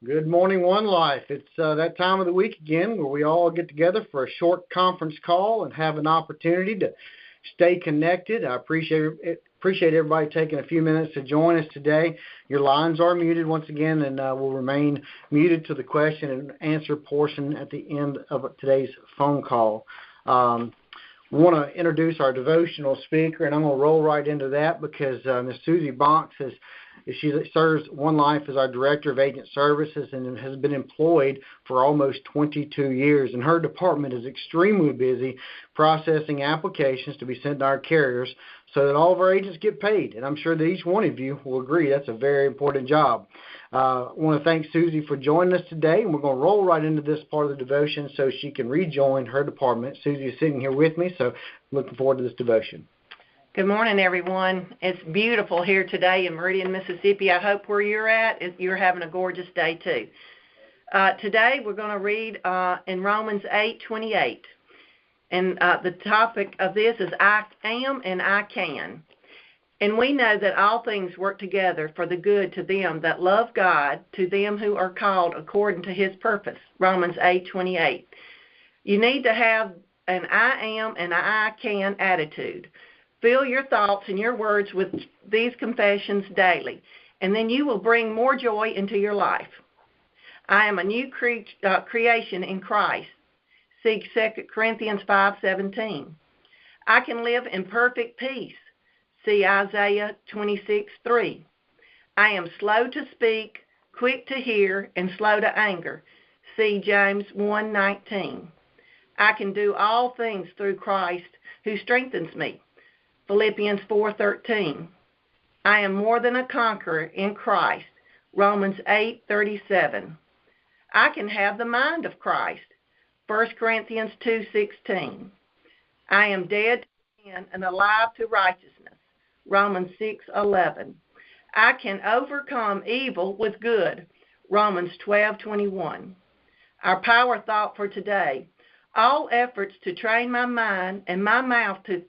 Good morning, One Life. It's that time of the week again where we all get together for a short conference call and have an opportunity to stay connected. I appreciate everybody taking a few minutes to join us today. Your lines are muted once again and will remain muted to the question and answer portion at the end of today's phone call. We want to introduce our devotional speaker, and I'm going to roll right into that because Miss Susie Bonks she serves One Life as our Director of Agent Services and has been employed for almost 22 years. And her department is extremely busy processing applications to be sent to our carriers so that all of our agents get paid. And I'm sure that each one of you will agree that's a very important job. I want to thank Susie for joining us today, and we're going to roll right into this part of the devotion so she can rejoin her department. Susie is sitting here with me, so looking forward to this devotion. Good morning, everyone. It's beautiful here today in Meridian, Mississippi. I hope where you're at, you're having a gorgeous day, too. Today, we're going to read in Romans 8:28. And the topic of this is I am and I can. And we know that all things work together for the good to them that love God, to them who are called according to his purpose. Romans 8:28. You need to have an I am and I can attitude. Fill your thoughts and your words with these confessions daily, and then you will bring more joy into your life. I am a new creation in Christ. See 2 Corinthians 5:17. I can live in perfect peace. See Isaiah 26:3. I am slow to speak, quick to hear, and slow to anger. See James 1:19. I can do all things through Christ who strengthens me. Philippians 4:13. I am more than a conqueror in Christ. Romans 8:37. I can have the mind of Christ. 1 Corinthians 2:16. I am dead to sin and alive to righteousness. Romans 6:11. I can overcome evil with good. Romans 12:21. Our power thought for today. All efforts to train my mind and my mouth to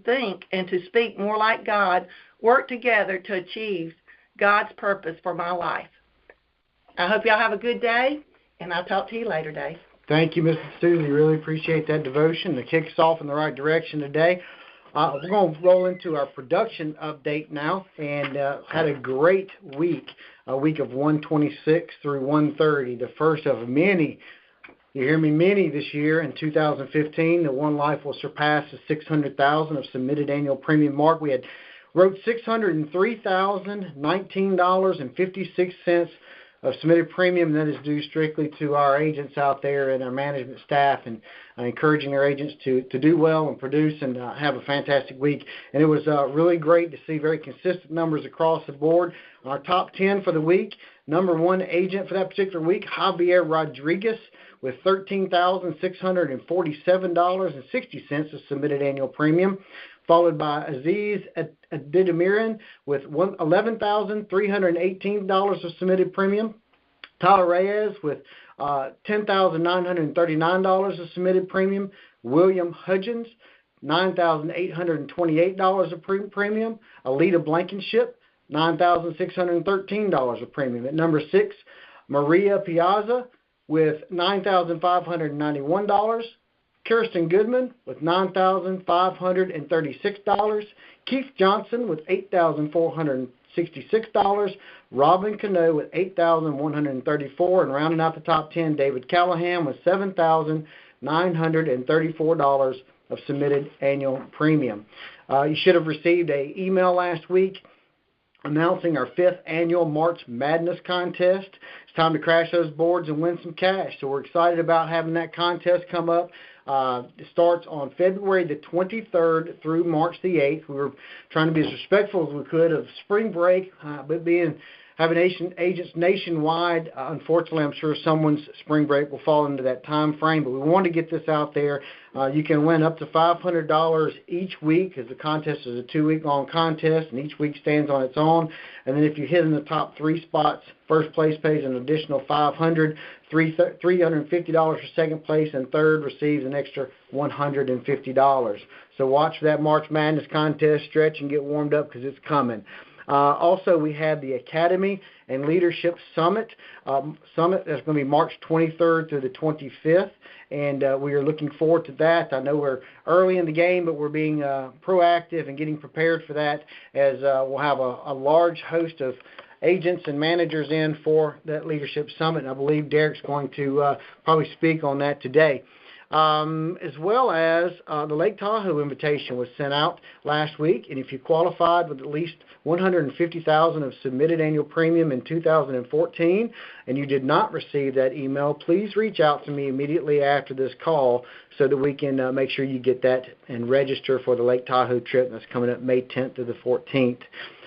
think and to speak more like God work together to achieve God's purpose for my life. I hope y'all have a good day, and I'll talk to you later, Dave. Thank you, Mrs. Susie. Really appreciate that devotion to kick us off in the right direction today. We're going to roll into our production update now, and had a great week, a week of 126 through 130, the first of many. You hear me, many this year. In 2015, the One Life will surpass the 600,000 of submitted annual premium mark. We wrote $603,019.56 of submitted premium, and that is due strictly to our agents out there and our management staff, and encouraging our agents to do well and produce and have a fantastic week. And it was really great to see very consistent numbers across the board. Our top 10 for the week, number one agent for that particular week, Javier Rodriguez, with $13,647.60 of submitted annual premium, followed by Aziz Adidamiran with $11,318 of submitted premium, Tyler Reyes with $10,939 of submitted premium, William Hudgens, $9,828 of premium, Alita Blankenship, $9,613 of premium. At number 6, Maria Piazza with $9,591, Kirsten Goodman with $9,536, Keith Johnson with $8,466, Robin Cano with $8,134, and rounding out the top 10, David Callahan with $7,934 of submitted annual premium. You should have received an email last week announcing our 5th annual March Madness contest. It's time to crash those boards and win some cash. So we're excited about having that contest come up. It starts on February the 23rd through March the 8th. We were trying to be as respectful as we could of spring break, but having agents nationwide, unfortunately, I'm sure someone's spring break will fall into that time frame, but we want to get this out there. You can win up to $500 each week, as the contest is a 2-week-long contest, and each week stands on its own. And then if you hit in the top 3 spots, first place pays an additional $500, $350 for second place, and third receives an extra $150. So watch for that March Madness contest, stretch and get warmed up because it's coming. Also, we had the Academy and Leadership Summit. Summit is going to be March 23rd through the 25th, and we are looking forward to that. I know we're early in the game, but we're being proactive and getting prepared for that, as we'll have a large host of agents and managers in for that Leadership Summit, and I believe Derrick's going to probably speak on that today. As well as the Lake Tahoe invitation was sent out last week, and if you qualified with at least $150,000 of submitted annual premium in 2014 and you did not receive that email, please reach out to me immediately after this call so that we can make sure you get that and register for the Lake Tahoe trip that's coming up May 10th to the 14th.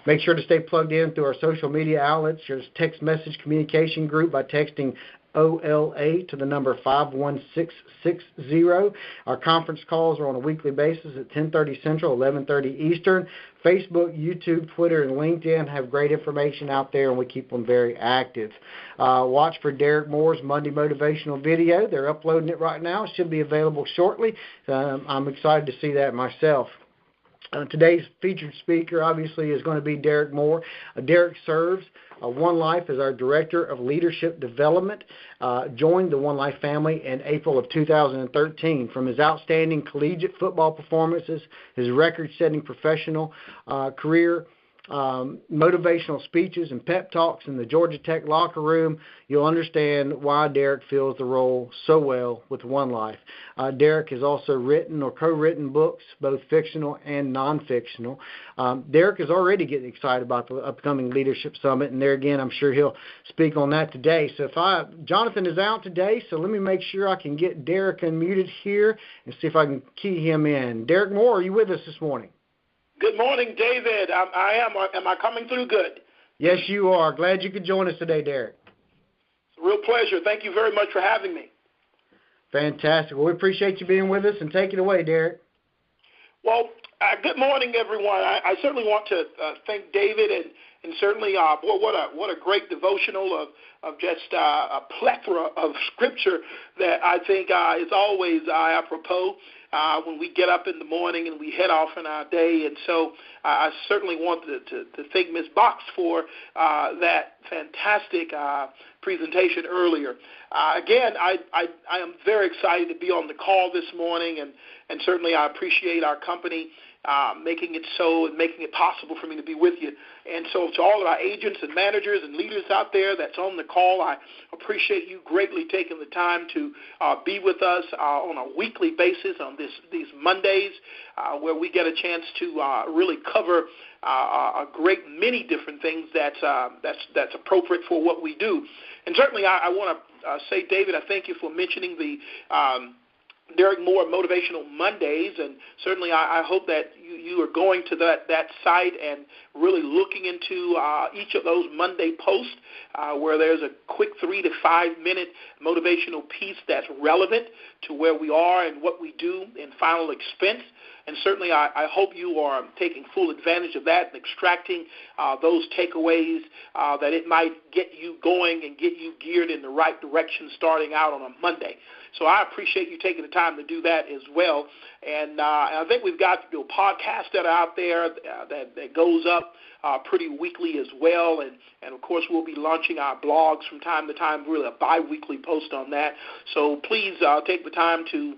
Make sure to stay plugged in through our social media outlets. There's a text message communication group by texting OLA to the number 51660. Our conference calls are on a weekly basis at 10:30 Central, 11:30 Eastern. Facebook, YouTube, Twitter, and LinkedIn have great information out there, and we keep them very active. Watch for Derrick Moore's Monday Motivational video. They're uploading it right now. It should be available shortly. I'm excited to see that myself. Today's featured speaker, obviously, is going to be Derrick Moore. Derrick serves One Life as our Director of Leadership Development, joined the One Life family in April of 2013. From his outstanding collegiate football performances, his record-setting professional career, motivational speeches and pep talks in the Georgia Tech locker room, you'll understand why Derrick fills the role so well with One Life. Derrick has also written or co-written books, both fictional and non-fictional. Derrick is already getting excited about the upcoming Leadership Summit, and there again, I'm sure he'll speak on that today. So Jonathan is out today, so let me make sure I can get Derrick unmuted here and see if I can key him in. Derrick Moore, are you with us this morning? Good morning, David. I am. Am I coming through good? Yes, you are. Glad you could join us today, Derrick. It's a real pleasure. Thank you very much for having me. Fantastic. Well, we appreciate you being with us, and take it away, Derrick. Well, good morning, everyone. I certainly want to thank David, and certainly, boy, what a great devotional of just a plethora of scripture that I think is always apropos when we get up in the morning and we head off in our day. And so I certainly want to thank Ms. Box for that fantastic presentation earlier. Again, I am very excited to be on the call this morning, and certainly I appreciate our company making it so and making it possible for me to be with you. And so to all of our agents and managers and leaders out there that's on the call, I appreciate you greatly taking the time to be with us on a weekly basis on these Mondays where we get a chance to really cover a great many different things that's appropriate for what we do. And certainly I want to say, David, I thank you for mentioning the Derrick Moore Motivational Mondays, and certainly I hope that you are going to that site and really looking into each of those Monday posts where there's a quick 3 to 5 minute motivational piece that's relevant to where we are and what we do in final expense. And certainly I hope you are taking full advantage of that and extracting those takeaways that it might get you going and get you geared in the right direction starting out on a Monday. So I appreciate you taking the time to do that as well. And I think we've got podcasts that are out there that goes up pretty weekly as well. And, of course, we'll be launching our blogs from time to time, really a bi-weekly post on that. So please take the time to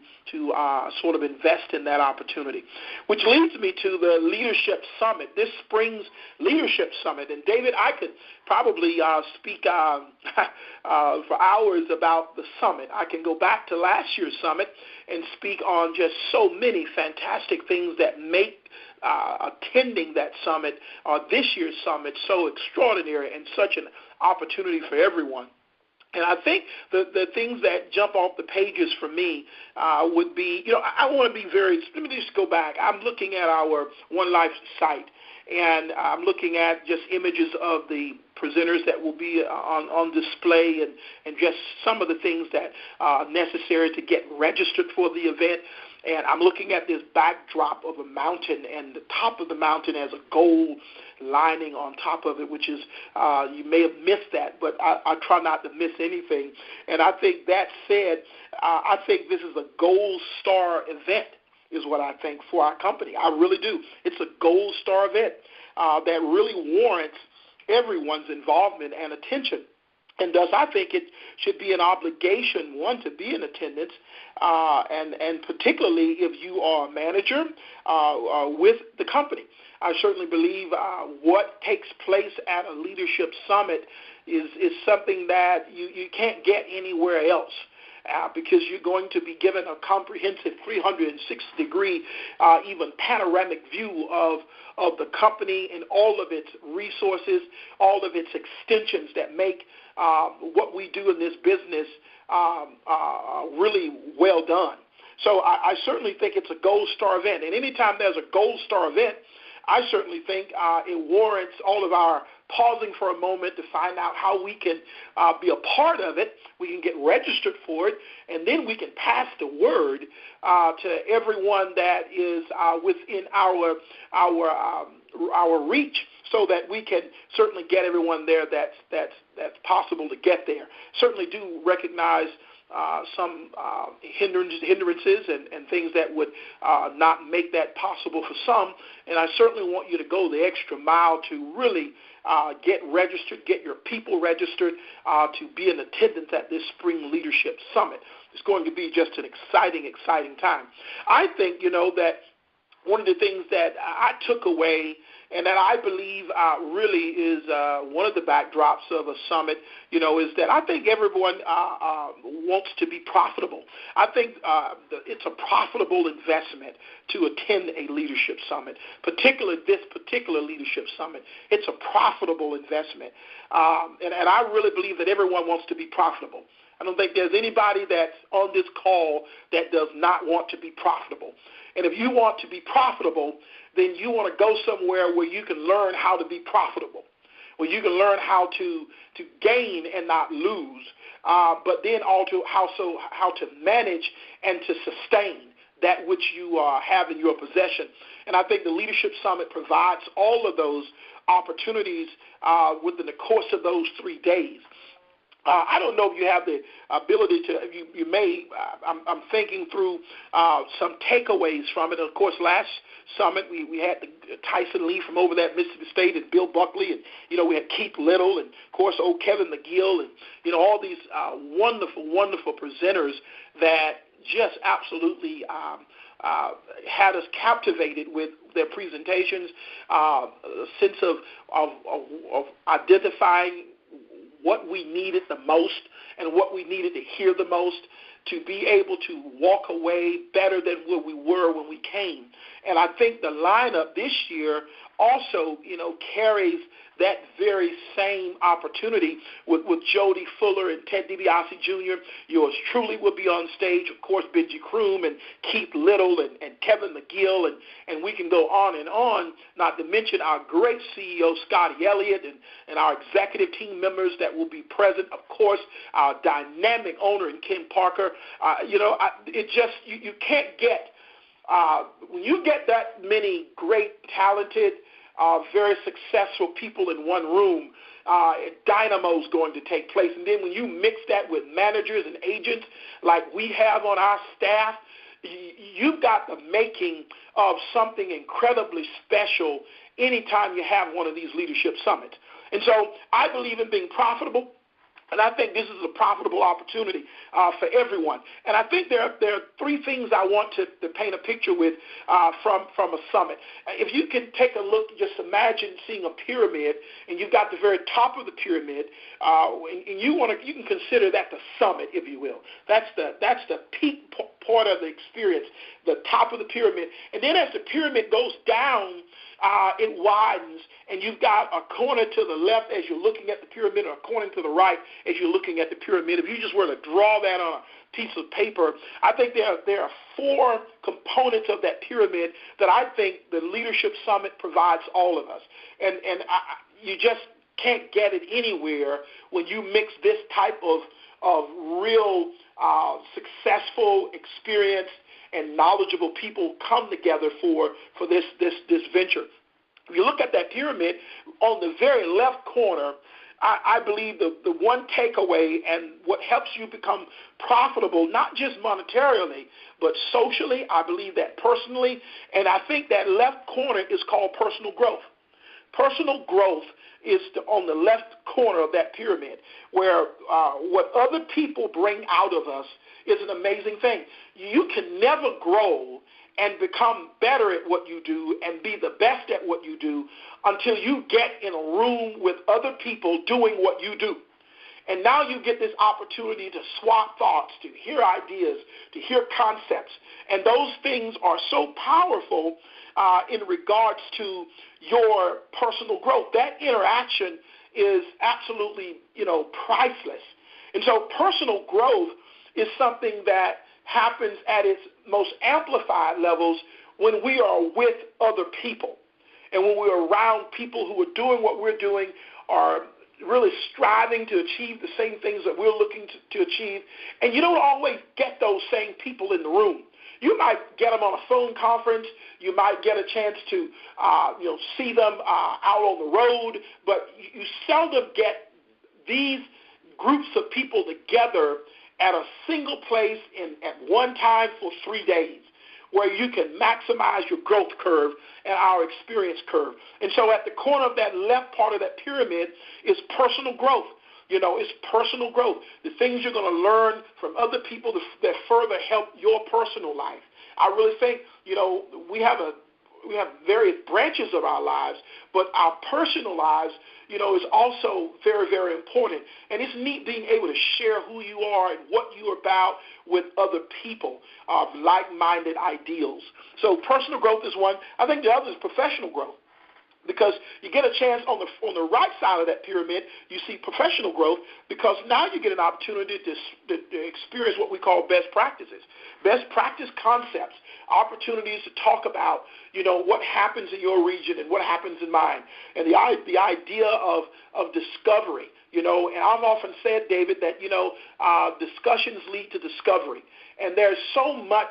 sort of invest in that opportunity. Which leads me to the Leadership Summit, this spring's Leadership Summit. And, David, I could probably speak for hours about the summit. I can go back to last year's summit and speak on just so many fantastic things that make attending that summit, this year's summit, so extraordinary and such an opportunity for everyone. And I think the things that jump off the pages for me would be, I want to be let me just go back. I'm looking at our One Life site, and I'm looking at just images of the presenters that will be on display and just some of the things that are necessary to get registered for the event. And I'm looking at this backdrop of a mountain, and the top of the mountain has a gold lining on top of it, which is, you may have missed that, but I try not to miss anything. And I think that said, I think this is a gold star event is what I think for our company. I really do. It's a gold star event. that really warrants everyone's involvement and attention. And thus, I think it should be an obligation, one, to be in attendance, and particularly if you are a manager with the company. I certainly believe what takes place at a leadership summit is something that you can't get anywhere else. Because you're going to be given a comprehensive 360-degree, even panoramic view of the company and all of its resources, all of its extensions that make what we do in this business really well done. So I certainly think it's a gold star event. And anytime there's a gold star event, I certainly think it warrants all of our pausing for a moment to find out how we can be a part of it. We can get registered for it, and then we can pass the word to everyone that is within our reach, so that we can certainly get everyone there that's possible to get there. Certainly do recognize some hindrances and things that would not make that possible for some. And I certainly want you to go the extra mile to really get registered, get your people registered to be in attendance at this Spring Leadership Summit. It's going to be just an exciting time. I think, that one of the things that I took away and that I believe really is one of the backdrops of a summit, is that I think everyone wants to be profitable. I think it's a profitable investment to attend a leadership summit, particularly this particular leadership summit. It's a profitable investment. And I really believe that everyone wants to be profitable. I don't think there's anybody that's on this call that does not want to be profitable. And if you want to be profitable, then you want to go somewhere where you can learn how to be profitable, where you can learn how to gain and not lose, but then also how to manage and to sustain that which you have in your possession. And I think the Leadership Summit provides all of those opportunities within the course of those 3 days. I don't know if you have the ability to, you may, I'm thinking through some takeaways from it. Of course, last summit, we had Tyson Lee from over there at Mississippi State and Bill Buckley, and, we had Keith Little and, of course, old Kevin McGill and, all these wonderful presenters that just absolutely had us captivated with their presentations, a sense of identifying what we needed the most and what we needed to hear the most to be able to walk away better than where we were when we came. And I think the lineup this year also, carries that very same opportunity with Jody Fuller and Ted DiBiase Jr. Yours truly will be on stage, of course, Benji Kroom and Keith Little and Kevin McGill, and we can go on, not to mention our great CEO, Scotty Elliott, and our executive team members that will be present, of course, our dynamic owner in Ken Parker. You can't get, when you get that many great, talented, very successful people in one room, dynamo's going to take place. And then when you mix that with managers and agents like we have on our staff, you've got the making of something incredibly special anytime you have one of these leadership summits. And so I believe in being profitable. And I think this is a profitable opportunity for everyone. And I think there are 3 things I want to paint a picture with from a summit. If you can take a look, just imagine seeing a pyramid, and you've got the very top of the pyramid, and you can consider that the summit, if you will. That's the peak part of the experience, the top of the pyramid. And then as the pyramid goes down, it widens, and you've got a corner to the left as you're looking at the pyramid, or a corner to the right as you're looking at the pyramid. If you just were to draw that on a piece of paper, I think there are 4 components of that pyramid that I think the Leadership Summit provides all of us. And you just can't get it anywhere when you mix this type of real successful, experienced, and knowledgeable people come together for this venture. If you look at that pyramid, on the very left corner, I believe the one takeaway and what helps you become profitable, not just monetarily, but socially, I believe that personally, and I think that left corner is called personal growth. Personal growth is on the left corner of that pyramid, where what other people bring out of us is an amazing thing. You can never grow and become better at what you do and be the best at what you do until you get in a room with other people doing what you do. And now you get this opportunity to swap thoughts, to hear ideas, to hear concepts. And those things are so powerful in regards to your personal growth. That interaction is absolutely, priceless. And so personal growth is something that happens at its most amplified levels when we are with other people and when we're around people who are doing what we're doing, are really striving to achieve the same things that we're looking to achieve. And you don't always get those same people in the room. You might get them on a phone conference. You might get a chance to, see them out on the road. But you seldom get these groups of people together at a single place at one time for 3 days, where you can maximize your growth curve and our experience curve. And so at the corner of that left part of that pyramid is personal growth. It's personal growth. The things you're going to learn from other people that further help your personal life. I really think, we have various branches of our lives, but our personal lives, is also very, very important. And it's neat being able to share who you are and what you're about with other people of like-minded ideals. So personal growth is one. I think the other is professional growth, because you get a chance on the right side of that pyramid, you see professional growth, because now you get an opportunity to experience what we call best practices, best practice concepts, opportunities to talk about, what happens in your region and what happens in mine, and the idea of discovery, and I've often said, David, that, discussions lead to discovery, and there's so much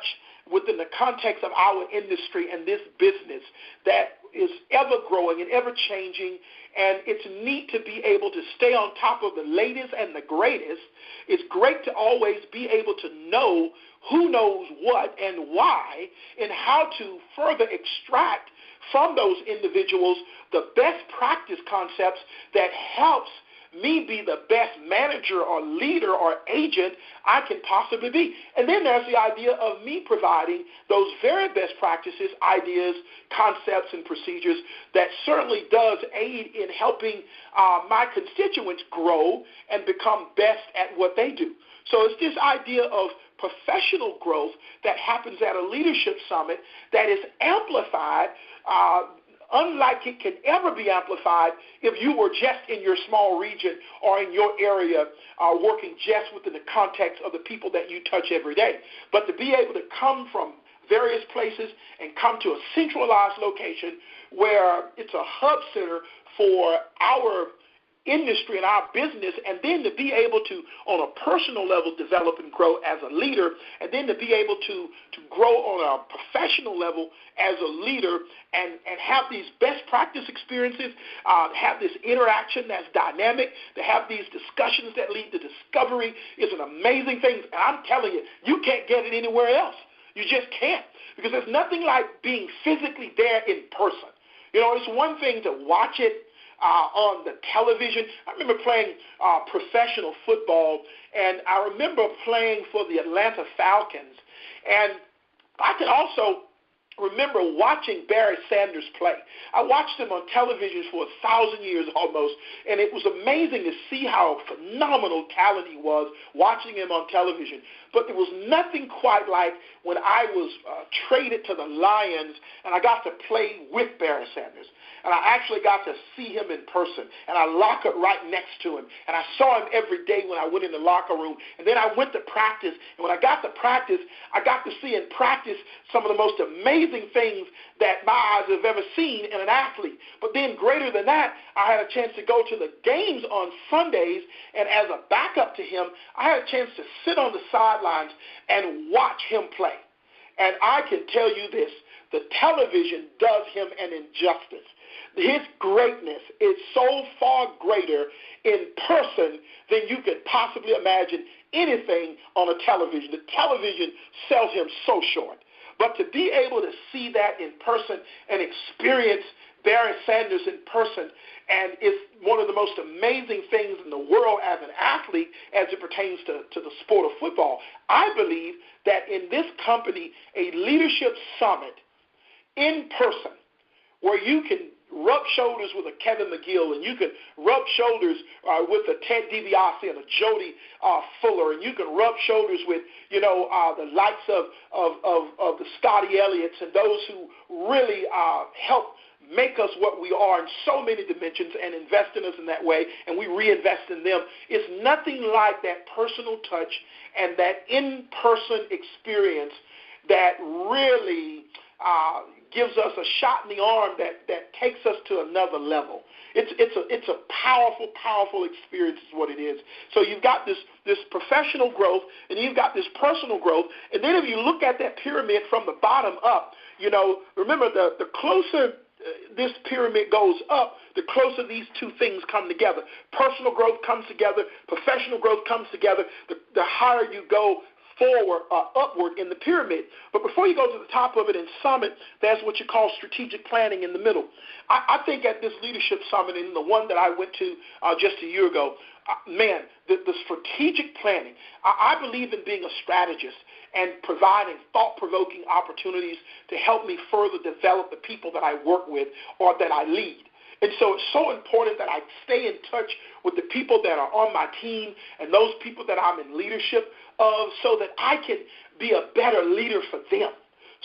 within the context of our industry and this business that is ever growing and ever changing, and it's neat to be able to stay on top of the latest and the greatest. It's great to always be able to know who knows what and why, and how to further extract from those individuals the best practice concepts that helps me be the best manager or leader or agent I can possibly be. And then there's the idea of me providing those very best practices, ideas, concepts, and procedures that certainly does aid in helping my constituents grow and become best at what they do. So it's this idea of professional growth that happens at a leadership summit that is amplified unlike it can ever be amplified if you were just in your small region or in your area working just within the context of the people that you touch every day. But to be able to come from various places and come to a centralized location where it's a hub center for our industry and our business, and then to be able to, on a personal level, develop and grow as a leader, and then to be able to grow on a professional level as a leader and have these best practice experiences, have this interaction that's dynamic, to have these discussions that lead to discovery is an amazing thing. And I'm telling you, you can't get it anywhere else. You just can't, because there's nothing like being physically there in person. It's one thing to watch it on the television. I remember playing professional football, and I remember playing for the Atlanta Falcons. And I can also remember watching Barry Sanders play. I watched him on television for 1,000 years almost, and it was amazing to see how phenomenal talent he was watching him on television. But there was nothing quite like when I was traded to the Lions and I got to play with Barry Sanders. And I actually got to see him in person, and I locked right next to him. And I saw him every day when I went in the locker room. And then I went to practice, and when I got to practice, I got to see in practice some of the most amazing things that my eyes have ever seen in an athlete. But then greater than that, I had a chance to go to the games on Sundays, and as a backup to him, I had a chance to sit on the sidelines and watch him play. And I can tell you this, the television does him an injustice. His greatness is so far greater in person than you could possibly imagine anything on a television. The television sells him so short. But to be able to see that in person and experience Barry Sanders in person, and it's one of the most amazing things in the world as an athlete as it pertains to the sport of football. I believe that in this company, a leadership summit in person where you can rub shoulders with a Kevin McGill, and you can rub shoulders with a Ted DiBiase and a Jody Fuller, and you can rub shoulders with, the likes of the Scotty Elliott's and those who really help make us what we are in so many dimensions and invest in us in that way, and we reinvest in them. It's nothing like that personal touch and that in-person experience that really gives us a shot in the arm that takes us to another level. It's a powerful, powerful experience is what it is. So you've got this professional growth, and you've got this personal growth, and then if you look at that pyramid from the bottom up, remember the closer this pyramid goes up, the closer these two things come together. Personal growth comes together, professional growth comes together, the higher you go forward or upward in the pyramid. But before you go to the top of it in summit, there's what you call strategic planning in the middle. I think at this leadership summit, and the one that I went to just a year ago, the strategic planning, I believe in being a strategist and providing thought-provoking opportunities to help me further develop the people that I work with or that I lead. And so it's so important that I stay in touch with the people that are on my team and those people that I'm in leadership of, so that I can be a better leader for them,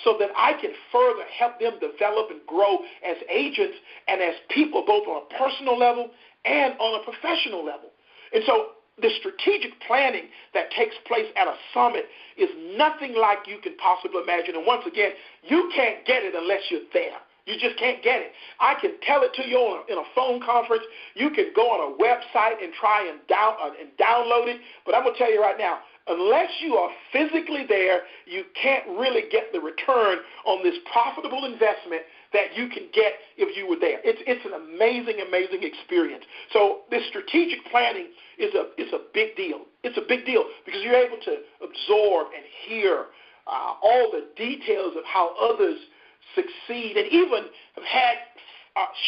so that I can further help them develop and grow as agents and as people, both on a personal level and on a professional level. And so the strategic planning that takes place at a summit is nothing like you can possibly imagine. And once again, you can't get it unless you're there. You just can't get it. I can tell it to you in a phone conference. You can go on a website and try and download it. But I'm going to tell you right now, unless you are physically there, you can't really get the return on this profitable investment that you can get if you were there. It's an amazing, amazing experience. So this strategic planning is a big deal. It's a big deal because you're able to absorb and hear all the details of how others succeed and even have had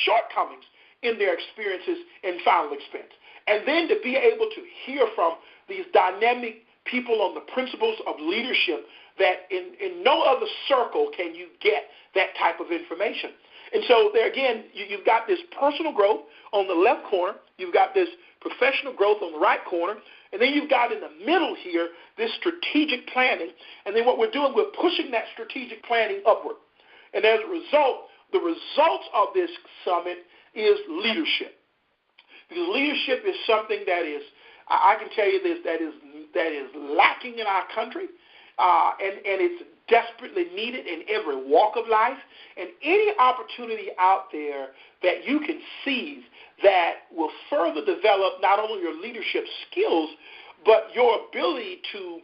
shortcomings in their experiences and final expense. And then to be able to hear from these dynamic people on the principles of leadership that in no other circle can you get that type of information. And so there again, you've got this personal growth on the left corner, you've got this professional growth on the right corner, and then you've got in the middle here this strategic planning. And then what we're doing, we're pushing that strategic planning upward. And as a result, the results of this summit is leadership. Because leadership is something that is, I can tell you this, that is lacking in our country, and it's desperately needed in every walk of life. And any opportunity out there that you can seize that will further develop not only your leadership skills, but your ability to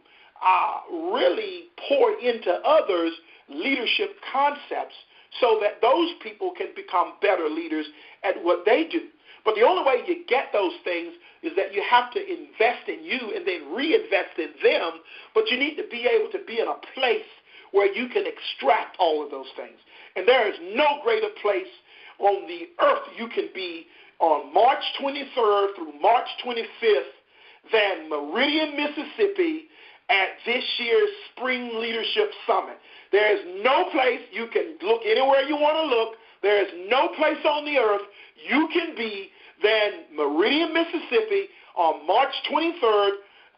really pour into others leadership concepts so that those people can become better leaders at what they do. But the only way you get those things is that you have to invest in you and then reinvest in them, but you need to be able to be in a place where you can extract all of those things. And there is no greater place on the earth you can be on March 23rd through March 25th than Meridian, Mississippi at this year's Spring Leadership Summit. There is no place, you can look anywhere you want to look, there is no place on the earth you can be than Meridian, Mississippi on March 23rd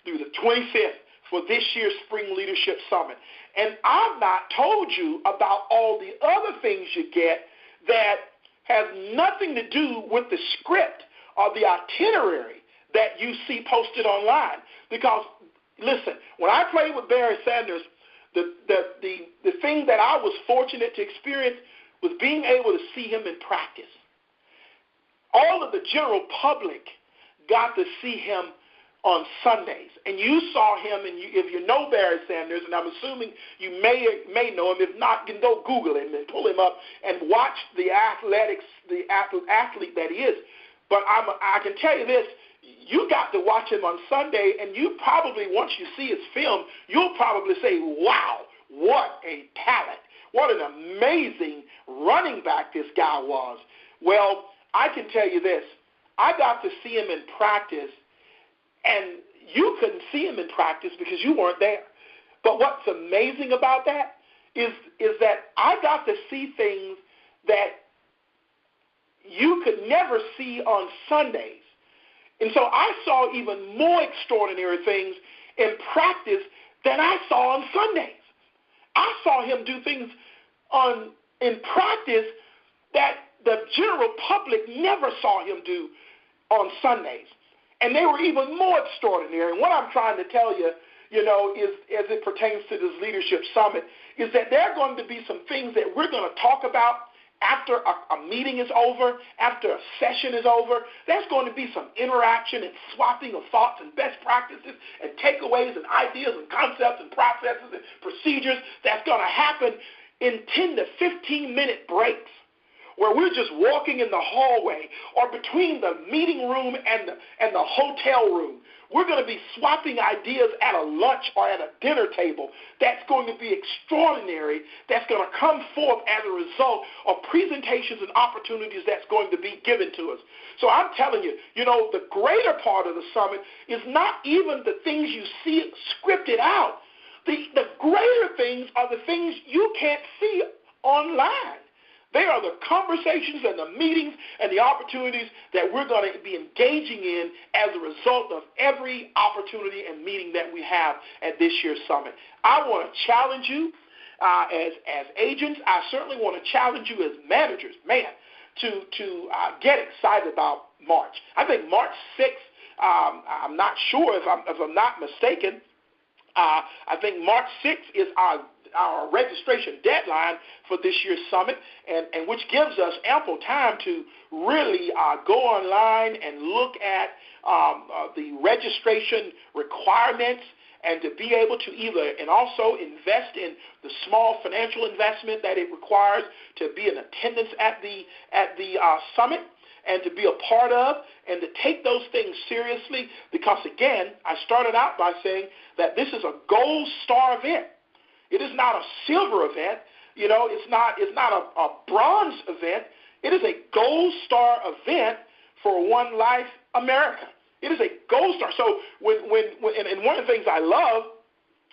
through the 25th for this year's Spring Leadership Summit. And I've not told you about all the other things you get that has nothing to do with the script or the itinerary that you see posted online. Because, listen, when I played with Barry Sanders, the thing that I was fortunate to experience was being able to see him in practice. All of the general public got to see him on Sundays. And you saw him, and if you know Barry Sanders, and I'm assuming you may know him, if not, you can go Google him and pull him up and watch the athlete that he is. But I can tell you this, you got to watch him on Sunday, and you probably, once you see his film, you'll probably say, wow, what a talent. What an amazing running back this guy was. Well, I can tell you this. I got to see him in practice, and you couldn't see him in practice because you weren't there. But what's amazing about that is that I got to see things that you could never see on Sundays. And so I saw even more extraordinary things in practice than I saw on Sundays. I saw him do things in practice that the general public never saw him do on Sundays. And they were even more extraordinary. And what I'm trying to tell you, is as it pertains to this leadership summit, is that there are going to be some things that we're going to talk about after a meeting is over, after a session is over. There's going to be some interaction and swapping of thoughts and best practices and takeaways and ideas and concepts and processes and procedures that's going to happen in 10 to 15-minute breaks, where we're just walking in the hallway or between the meeting room and the hotel room. We're going to be swapping ideas at a lunch or at a dinner table that's going to be extraordinary, that's going to come forth as a result of presentations and opportunities that's going to be given to us. So I'm telling you, the greater part of the summit is not even the things you see scripted out. The greater things are the things you can't see online. They are the conversations and the meetings and the opportunities that we're going to be engaging in as a result of every opportunity and meeting that we have at this year's summit. I want to challenge you as agents. I certainly want to challenge you as managers, to get excited about March. I think March 6th, I'm not sure if I'm not mistaken, I think March 6th is our registration deadline for this year's summit, and which gives us ample time to really go online and look at the registration requirements and to be able to and also invest in the small financial investment that it requires to be in attendance at the summit and to be a part of and to take those things seriously, because again, I started out by saying that this is a gold star event. It is not a silver event. It's not a bronze event. It is a gold star event for One Life America. It is a gold star. So when one of the things I love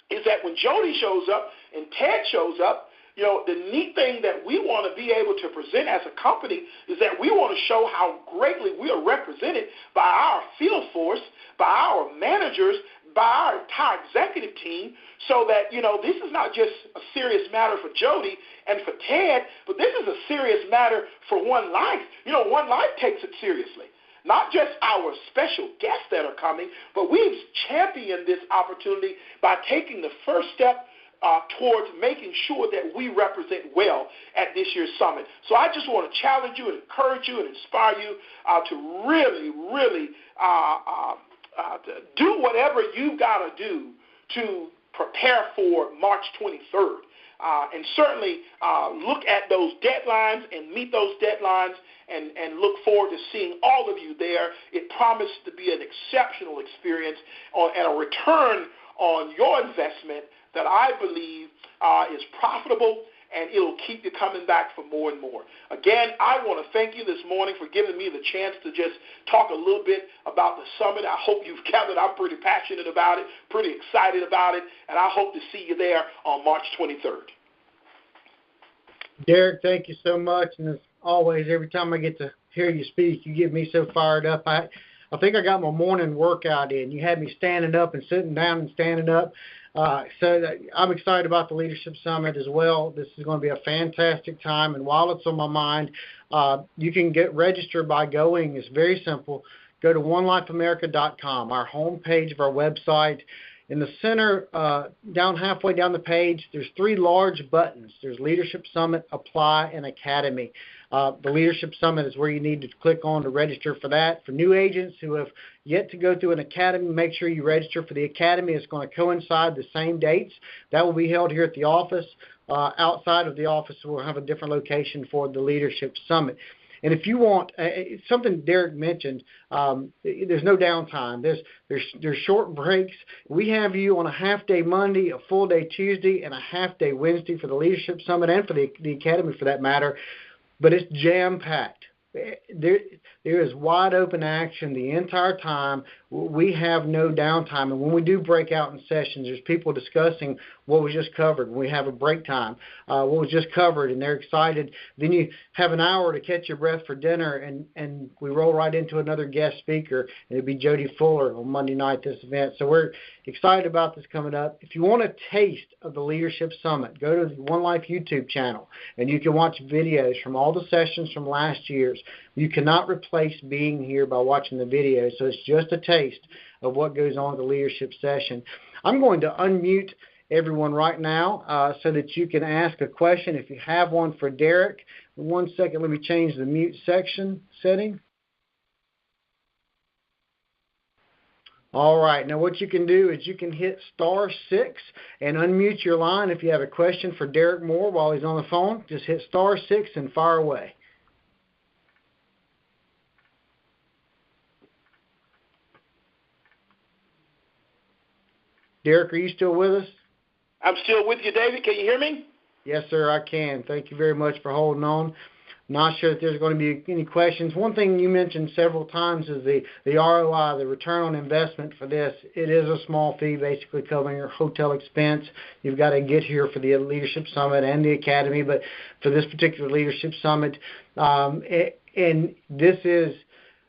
is that when Jody shows up and Ted shows up, the neat thing that we want to be able to present as a company is that we want to show how greatly we are represented by our field force, by our managers, by our entire executive team, so that, this is not just a serious matter for Jody and for Ted, but this is a serious matter for One Life. One Life takes it seriously. Not just our special guests that are coming, but we've championed this opportunity by taking the first step towards making sure that we represent well at this year's summit. So I just want to challenge you and encourage you and inspire you to really, really do whatever you've got to do to prepare for March 23rd. And certainly look at those deadlines and meet those deadlines and look forward to seeing all of you there. It promises to be an exceptional experience and a return on your investment that I believe is profitable, and it'll keep you coming back for more and more. Again, I want to thank you this morning for giving me the chance to just talk a little bit about the summit. I hope you've gathered I'm pretty passionate about it, pretty excited about it, and I hope to see you there on March 23rd. Derrick, thank you so much. And as always, every time I get to hear you speak, you get me so fired up. I think I got my morning workout in. You had me standing up and sitting down and standing up. So I'm excited about the Leadership Summit as well. This is going to be a fantastic time. And while it's on my mind, you can get registered by going. It's very simple. Go to onelifeamerica.com, our homepage of our website. In the center, down halfway down the page, there's three large buttons. There's Leadership Summit, Apply, and Academy. The Leadership Summit is where you need to click on to register for that. For new agents who have yet to go through an academy, make sure you register for the academy. It's going to coincide the same dates. That will be held here at the office. Outside of the office, we'll have a different location for the Leadership Summit. And if you want, something Derrick mentioned, there's no downtime. There's short breaks. We have you on a half-day Monday, a full-day Tuesday, and a half-day Wednesday for the Leadership Summit and for the Academy for that matter. But it's jam-packed. there is wide open action the entire time. We have no downtime, and when we do break out in sessions, there's people discussing what was just covered. When we have a break time, what was just covered, and they're excited. Then you have an hour to catch your breath for dinner, and we roll right into another guest speaker, and it'll be Jody Fuller on Monday night, this event. So we're excited about this coming up. If you want a taste of the Leadership Summit, go to the One Life YouTube channel, and you can watch videos from all the sessions from last year's. You cannot replace being here by watching the video, so it's just a taste of what goes on at the leadership session. I'm going to unmute everyone right now so that you can ask a question if you have one for Derrick. 1 second, let me change the mute section setting. All right, now what you can do is you can hit *6 and unmute your line if you have a question for Derrick Moore while he's on the phone. Just hit *6 and fire away. Derrick, are you still with us? I'm still with you, David. Can you hear me? Yes, sir, I can. Thank you very much for holding on. Not sure if there's going to be any questions. One thing you mentioned several times is the ROI, the return on investment for this. It is a small fee, basically covering your hotel expense. You've got to get here for the Leadership Summit and the Academy, but for this particular Leadership Summit, and this is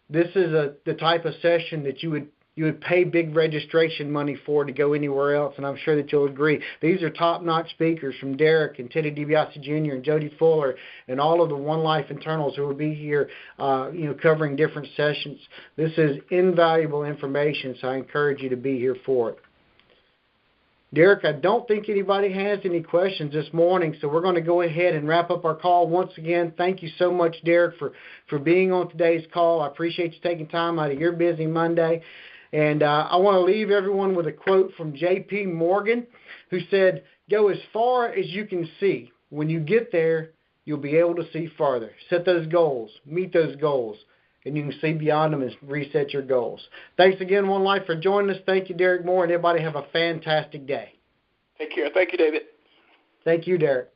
the type of session that you would pay big registration money for to go anywhere else, and I'm sure that you'll agree. These are top-notch speakers from Derrick and Teddy DiBiase Jr. and Jody Fuller and all of the One Life internals who will be here, covering different sessions. This is invaluable information, so I encourage you to be here for it. Derrick, I don't think anybody has any questions this morning, so we're going to go ahead and wrap up our call. Once again, thank you so much, Derrick, for being on today's call. I appreciate you taking time out of your busy Monday. And I want to leave everyone with a quote from J.P. Morgan, who said, "Go as far as you can see. When you get there, you'll be able to see farther." Set those goals, meet those goals, and you can see beyond them and reset your goals. Thanks again, One Life, for joining us. Thank you, Derrick Moore, and everybody have a fantastic day. Take care. Thank you, David. Thank you, Derrick.